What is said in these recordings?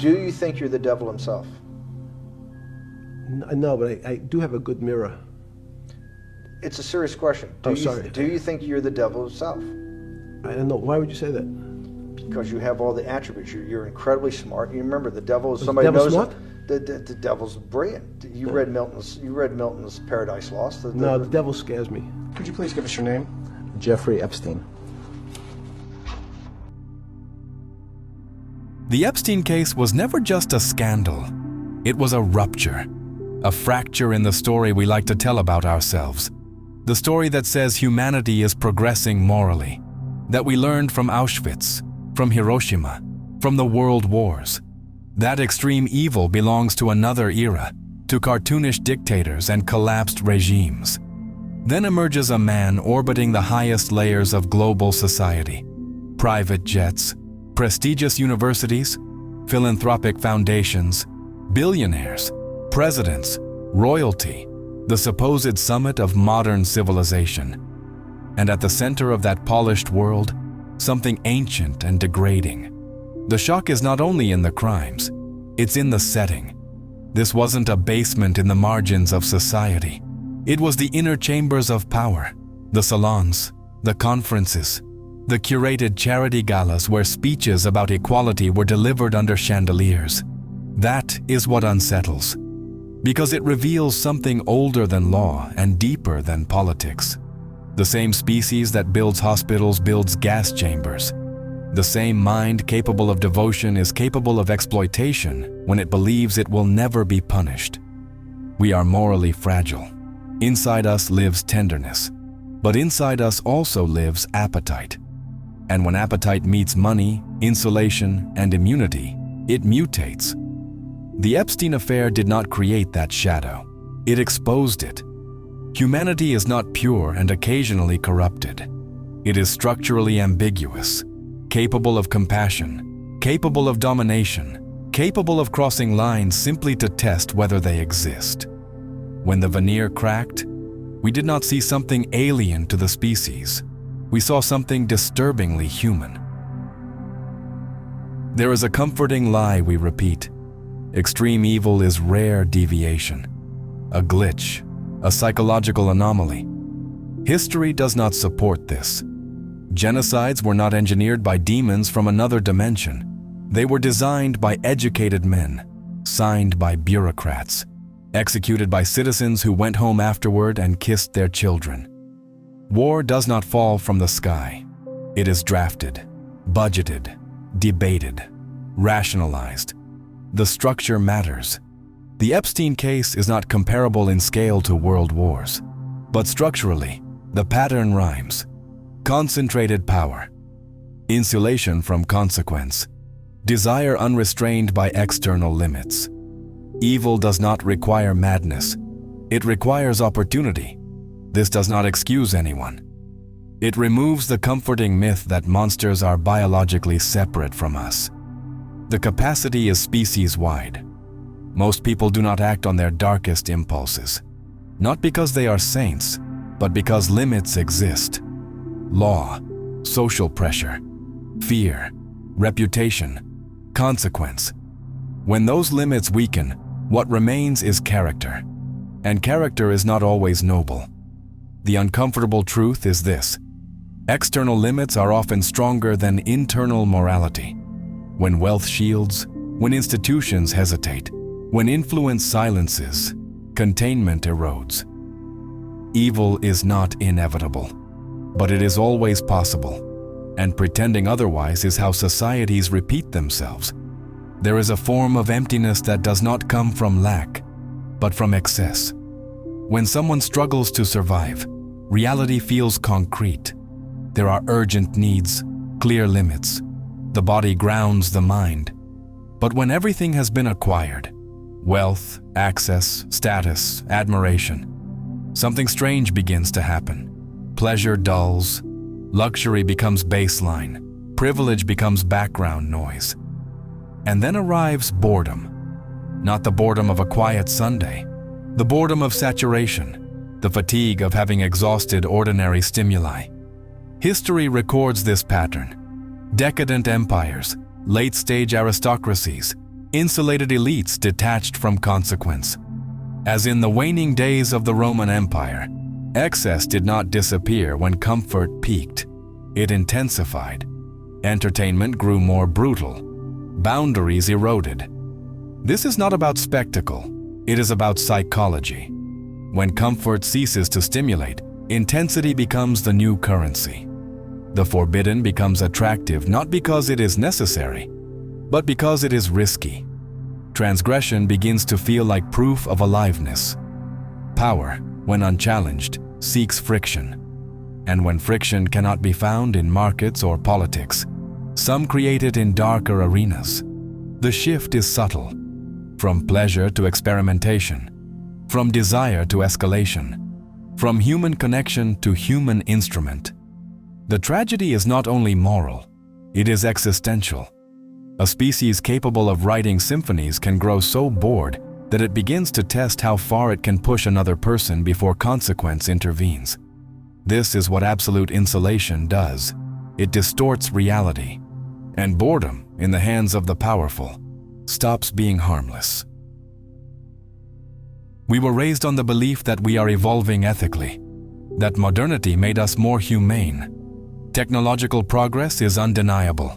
Do you think you're the devil himself? No, but I do have a good mirror. It's a serious question. Sorry. Do you think you're the devil himself? I don't know. Why would you say that? Because you have all the attributes. You're incredibly smart. You remember the devil is somebody the devil's knows smart? The devil's brilliant. You read Milton's Paradise Lost. No, the devil scares me. Could you please give us your name? Jeffrey Epstein. The Epstein case was never just a scandal. It was a rupture, a fracture in the story we like to tell about ourselves. The story that says humanity is progressing morally, that we learned from Auschwitz, from Hiroshima, from the world wars. That extreme evil belongs to another era, to cartoonish dictators and collapsed regimes. Then emerges a man orbiting the highest layers of global society. Private jets, prestigious universities, philanthropic foundations, billionaires, presidents, royalty, the supposed summit of modern civilization. And at the center of that polished world, something ancient and degrading. The shock is not only in the crimes, it's in the setting. This wasn't a basement in the margins of society. It was the inner chambers of power, the salons, the conferences, the curated charity galas where speeches about equality were delivered under chandeliers. That is what unsettles, because it reveals something older than law and deeper than politics. The same species that builds hospitals builds gas chambers. The same mind capable of devotion is capable of exploitation when it believes it will never be punished. We are morally fragile. Inside us lives tenderness, but inside us also lives appetite. And when appetite meets money, insulation, and immunity, it mutates. The Epstein affair did not create that shadow. It exposed it. Humanity is not pure and occasionally corrupted. It is structurally ambiguous, capable of compassion, capable of domination, capable of crossing lines simply to test whether they exist. When the veneer cracked, we did not see something alien to the species. We saw something disturbingly human. There is a comforting lie we repeat. Extreme evil is rare deviation, a glitch, a psychological anomaly. History does not support this. Genocides were not engineered by demons from another dimension. They were designed by educated men, signed by bureaucrats, executed by citizens who went home afterward and kissed their children. War does not fall from the sky. It is drafted, budgeted, debated, rationalized. The structure matters. The Epstein case is not comparable in scale to world wars, but structurally, the pattern rhymes. Concentrated power, insulation from consequence, desire unrestrained by external limits. Evil does not require madness. It requires opportunity. This does not excuse anyone. It removes the comforting myth that monsters are biologically separate from us. The capacity is species-wide. Most people do not act on their darkest impulses, not because they are saints, but because limits exist. Law, social pressure, fear, reputation, consequence. When those limits weaken, what remains is character, and character is not always noble. The uncomfortable truth is this: external limits are often stronger than internal morality. When wealth shields, when institutions hesitate, when influence silences, containment erodes. Evil is not inevitable, but it is always possible, and pretending otherwise is how societies repeat themselves. There is a form of emptiness that does not come from lack, but from excess. When someone struggles to survive, reality feels concrete. There are urgent needs, clear limits. The body grounds the mind. But when everything has been acquired, wealth, access, status, admiration, something strange begins to happen. Pleasure dulls, luxury becomes baseline, privilege becomes background noise. And then arrives boredom. Not the boredom of a quiet Sunday, the boredom of saturation, the fatigue of having exhausted ordinary stimuli. History records this pattern. Decadent empires, late-stage aristocracies, insulated elites detached from consequence. As in the waning days of the Roman Empire, excess did not disappear when comfort peaked. It intensified. Entertainment grew more brutal. Boundaries eroded. This is not about spectacle. It is about psychology. When comfort ceases to stimulate, intensity becomes the new currency. The forbidden becomes attractive not because it is necessary, but because it is risky. Transgression begins to feel like proof of aliveness. Power, when unchallenged, seeks friction. And when friction cannot be found in markets or politics, some create it in darker arenas. The shift is subtle, from pleasure to experimentation, from desire to escalation, from human connection to human instrument. The tragedy is not only moral, it is existential. A species capable of writing symphonies can grow so bored that it begins to test how far it can push another person before consequence intervenes. This is what absolute insulation does. It distorts reality. And boredom, in the hands of the powerful, stops being harmless. We were raised on the belief that we are evolving ethically, that modernity made us more humane. Technological progress is undeniable.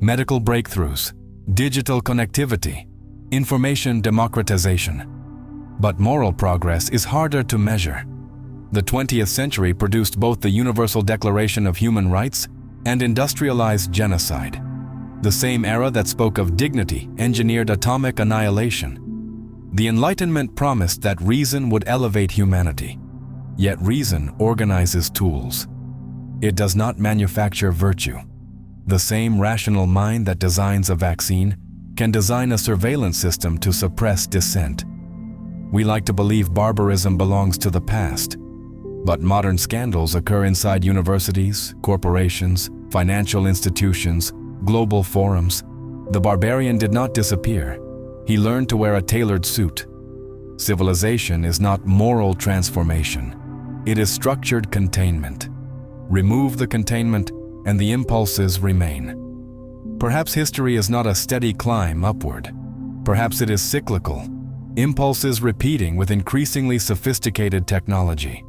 Medical breakthroughs, digital connectivity, information democratization. But moral progress is harder to measure. The 20th century produced both the Universal Declaration of Human Rights and industrialized genocide. The same era that spoke of dignity engineered atomic annihilation. The Enlightenment promised that reason would elevate humanity. Yet reason organizes tools. It does not manufacture virtue. The same rational mind that designs a vaccine can design a surveillance system to suppress dissent. We like to believe barbarism belongs to the past, but modern scandals occur inside universities, corporations, financial institutions, global forums. The barbarian did not disappear. He learned to wear a tailored suit. Civilization is not moral transformation. It is structured containment. Remove the containment, and the impulses remain. Perhaps history is not a steady climb upward. Perhaps it is cyclical, impulses repeating with increasingly sophisticated technology.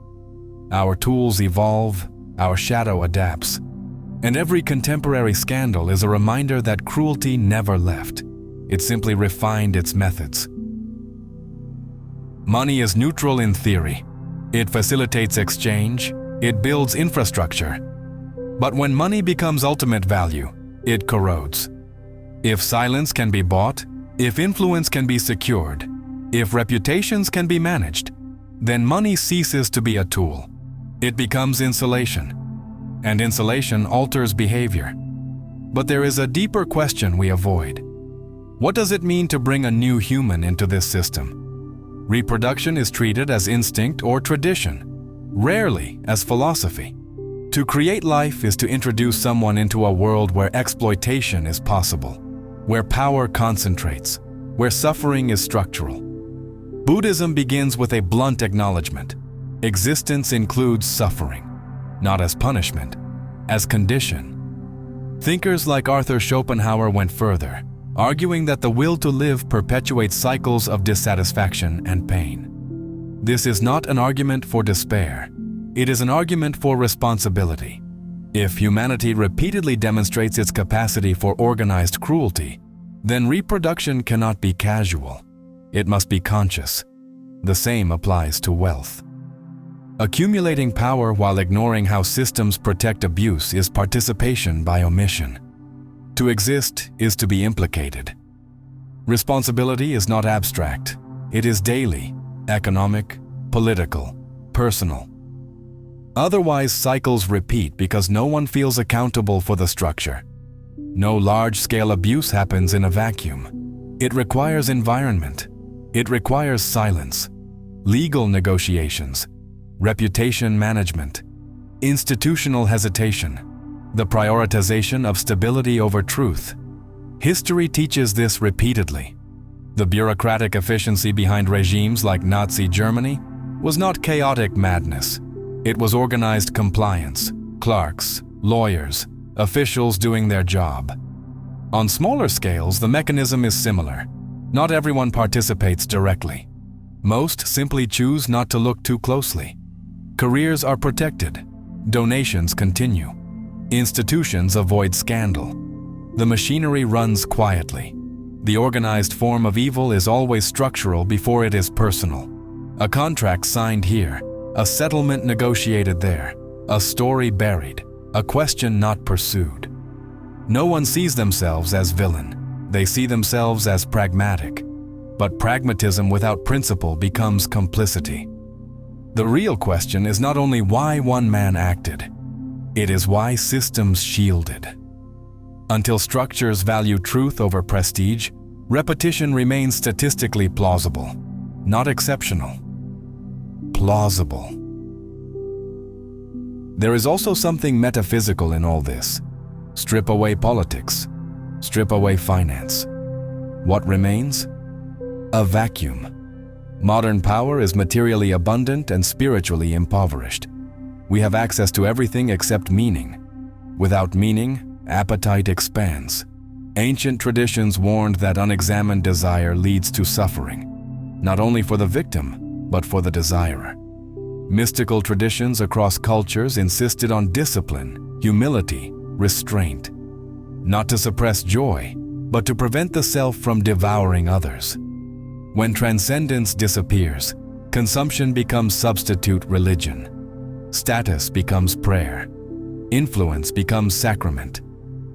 Our tools evolve, our shadow adapts, and every contemporary scandal is a reminder that cruelty never left. It simply refined its methods. Money is neutral in theory. It facilitates exchange, it builds infrastructure. But when money becomes ultimate value, it corrodes. If silence can be bought, if influence can be secured, if reputations can be managed, then money ceases to be a tool. It becomes insulation, and insulation alters behavior. But there is a deeper question we avoid. What does it mean to bring a new human into this system? Reproduction is treated as instinct or tradition, rarely as philosophy. To create life is to introduce someone into a world where exploitation is possible, where power concentrates, where suffering is structural. Buddhism begins with a blunt acknowledgement. Existence includes suffering, not as punishment, as condition. Thinkers like Arthur Schopenhauer went further, arguing that the will to live perpetuates cycles of dissatisfaction and pain. This is not an argument for despair. It is an argument for responsibility. If humanity repeatedly demonstrates its capacity for organized cruelty, then reproduction cannot be casual. It must be conscious. The same applies to wealth. Accumulating power while ignoring how systems protect abuse is participation by omission. To exist is to be implicated. Responsibility is not abstract. It is daily, economic, political, personal. Otherwise, cycles repeat because no one feels accountable for the structure. No large-scale abuse happens in a vacuum. It requires environment. It requires silence, legal negotiations, reputation management, institutional hesitation, the prioritization of stability over truth. History teaches this repeatedly. The bureaucratic efficiency behind regimes like Nazi Germany was not chaotic madness. It was organized compliance, clerks, lawyers, officials doing their job. On smaller scales, the mechanism is similar. Not everyone participates directly. Most simply choose not to look too closely. Careers are protected. Donations continue. Institutions avoid scandal. The machinery runs quietly. The organized form of evil is always structural before it is personal. A contract signed here, a settlement negotiated there, a story buried, a question not pursued. No one sees themselves as villain. They see themselves as pragmatic. But pragmatism without principle becomes complicity. The real question is not only why one man acted, it is why systems shielded. Until structures value truth over prestige, repetition remains statistically plausible, not exceptional. Plausible. There is also something metaphysical in all this. Strip away politics, strip away finance. What remains? A vacuum. Modern power is materially abundant and spiritually impoverished. We have access to everything except meaning. Without meaning, appetite expands. Ancient traditions warned that unexamined desire leads to suffering, not only for the victim, but for the desirer. Mystical traditions across cultures insisted on discipline, humility, restraint, not to suppress joy, but to prevent the self from devouring others. When transcendence disappears, consumption becomes substitute religion. Status becomes prayer. Influence becomes sacrament.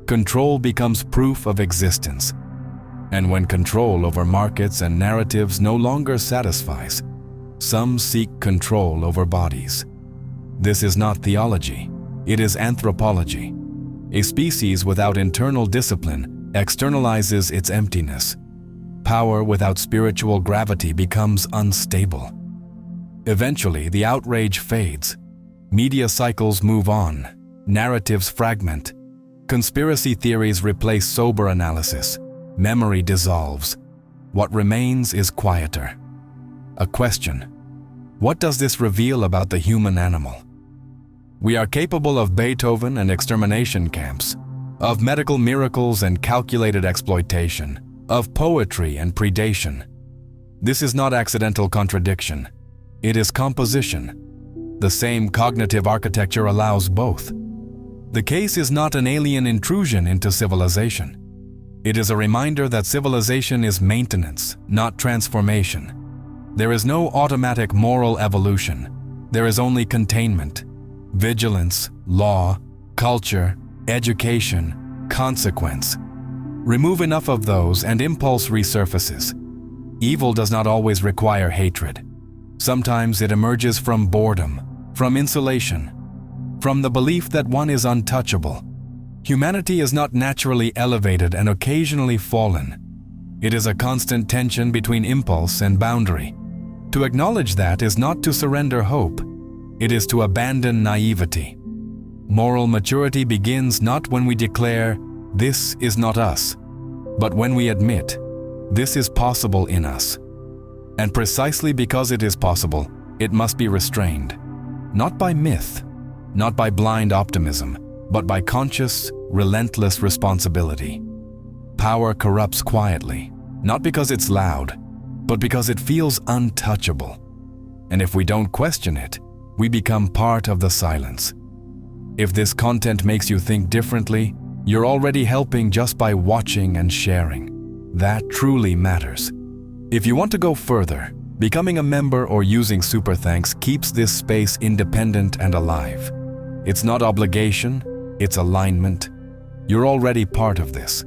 Control becomes proof of existence. And when control over markets and narratives no longer satisfies, some seek control over bodies. This is not theology, it is anthropology. A species without internal discipline externalizes its emptiness. Power without spiritual gravity becomes unstable. Eventually, the outrage fades. Media cycles move on. Narratives fragment. Conspiracy theories replace sober analysis. Memory dissolves. What remains is quieter. A question. What does this reveal about the human animal? We are capable of Beethoven and extermination camps, of medical miracles and calculated exploitation, of poetry and predation. This is not accidental contradiction. It is composition. The same cognitive architecture allows both. The case is not an alien intrusion into civilization. It is a reminder that civilization is maintenance, not transformation. There is no automatic moral evolution. There is only containment, vigilance, law, culture, education, consequence. Remove enough of those and impulse resurfaces. Evil does not always require hatred. Sometimes it emerges from boredom, from insulation, from the belief that one is untouchable. Humanity is not naturally elevated and occasionally fallen. It is a constant tension between impulse and boundary. To acknowledge that is not to surrender hope. It is to abandon naivety. Moral maturity begins not when we declare, "This is not us," but when we admit, "This is possible in us." And precisely because it is possible, it must be restrained. Not by myth, not by blind optimism, but by conscious, relentless responsibility. Power corrupts quietly, not because it's loud, but because it feels untouchable. And if we don't question it, we become part of the silence. If this content makes you think differently, you're already helping just by watching and sharing. That truly matters. If you want to go further, becoming a member or using Super Thanks keeps this space independent and alive. It's not obligation, it's alignment. You're already part of this.